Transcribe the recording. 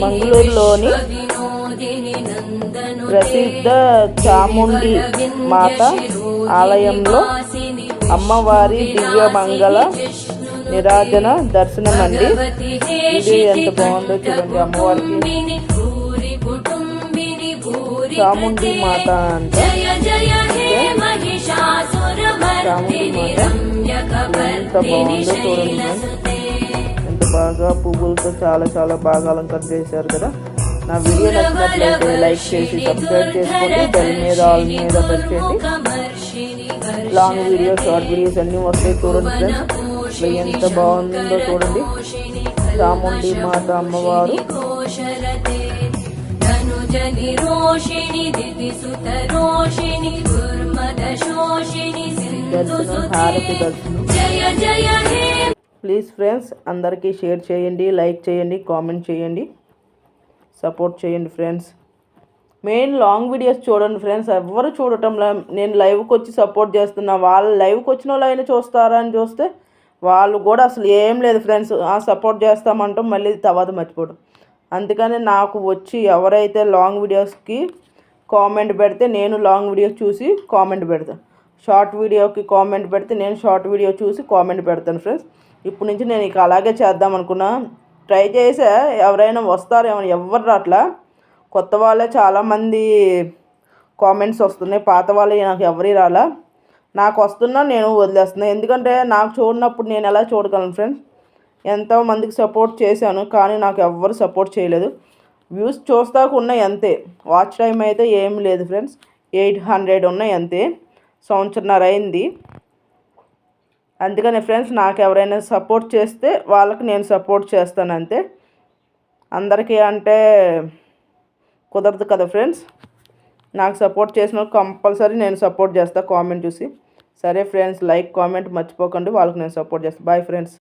మంగళూరులోని ప్రసిద్ధ చాముండి మాత ఆలయంలో అమ్మవారి దివ్యమంగళ నిరాజన దర్శనం అండి. ఇది ఎంత బాగుందో చూడండి. అమ్మవారికి చాముండి మాత అంటే చాముండి మాత ఎంత బాగుందో చూడండి. ఎంత బాగా పువ్వులతో చాలా చాలా బాగా అలంకరణ చేశారు కదా. నా వీడియో నచ్చినట్లయితే లైక్ చేసి సబ్స్క్రైబ్ చేసుకోండి. బెల్ మీద ఆల్ మీద ప్రెస్ చేయండి. లాంగ్ వీడియోస్ షార్ట్ వీడియోస్ అన్నీ వస్తాయి చూడండి ఫ్రెండ్స్. ఎంత బాగుందో చూడండి. చాముండి మాత అమ్మవారు దర్శనం, హారతి దర్శనం. ప్లీజ్ ఫ్రెండ్స్ అందరికీ షేర్ చేయండి, లైక్ చేయండి, కామెంట్ చేయండి, సపోర్ట్ చేయండి ఫ్రెండ్స్. మెయిన్ లాంగ్ వీడియోస్ చూడండి ఫ్రెండ్స్. ఎవరు చూడటంలో నేను లైవ్కి వచ్చి సపోర్ట్ చేస్తున్నా. వాళ్ళు లైవ్కి వచ్చిన వాళ్ళు అయినా చూస్తారా అని చూస్తే వాళ్ళు కూడా అసలు ఏం లేదు ఫ్రెండ్స్. సపోర్ట్ చేస్తామంటాం, మళ్ళీ తర్వాత మర్చిపోవడం. అందుకని నాకు వచ్చి ఎవరైతే లాంగ్ వీడియోస్కి కామెంట్ పెడితే నేను లాంగ్ వీడియోస్ చూసి కామెంట్ పెడతాను. షార్ట్ వీడియోకి కామెంట్ పెడితే నేను షార్ట్ వీడియో చూసి కామెంట్ పెడతాను ఫ్రెండ్స్. ఇప్పటి నుంచి నేను ఇక అలాగే చేద్దాం అనుకున్నా. ట్రై చేసే ఎవరైనా వస్తారేమో, ఎవరు రాట్లా. కొత్త వాళ్ళే చాలామంది కామెంట్స్ వస్తున్నాయి, పాత వాళ్ళే నాకు ఎవరి రాలా. నాకు వస్తున్నా నేను వదిలేస్తున్నా. ఎందుకంటే నాకు చూడనప్పుడు నేను ఎలా చూడగలను ఫ్రెండ్స్. ఎంతోమందికి సపోర్ట్ చేశాను కానీ నాకు ఎవ్వరు సపోర్ట్ చేయలేదు. వ్యూస్ చూస్తాకు ఉన్నాయి అంతే. వాచ్ టైం అయితే ఏం లేదు ఫ్రెండ్స్. 800 ఉన్నాయి అంతే. సంవత్సరన్నర అయింది. అందుకని ఫ్రెండ్స్ నాకు ఎవరైనా సపోర్ట్ చేస్తే వాళ్ళకి నేను సపోర్ట్ చేస్తాను అంతే. అందరికీ అంటే కుదరదు కదా ఫ్రెండ్స్. నాకు సపోర్ట్ చేసిన కంపల్సరీ నేను సపోర్ట్ చేస్తాను కామెంట్ చూసి. సరే ఫ్రెండ్స్, లైక్ కామెంట్ మర్చిపోకండి. వాళ్ళకి నేను సపోర్ట్ చేస్తాను. Bye friends.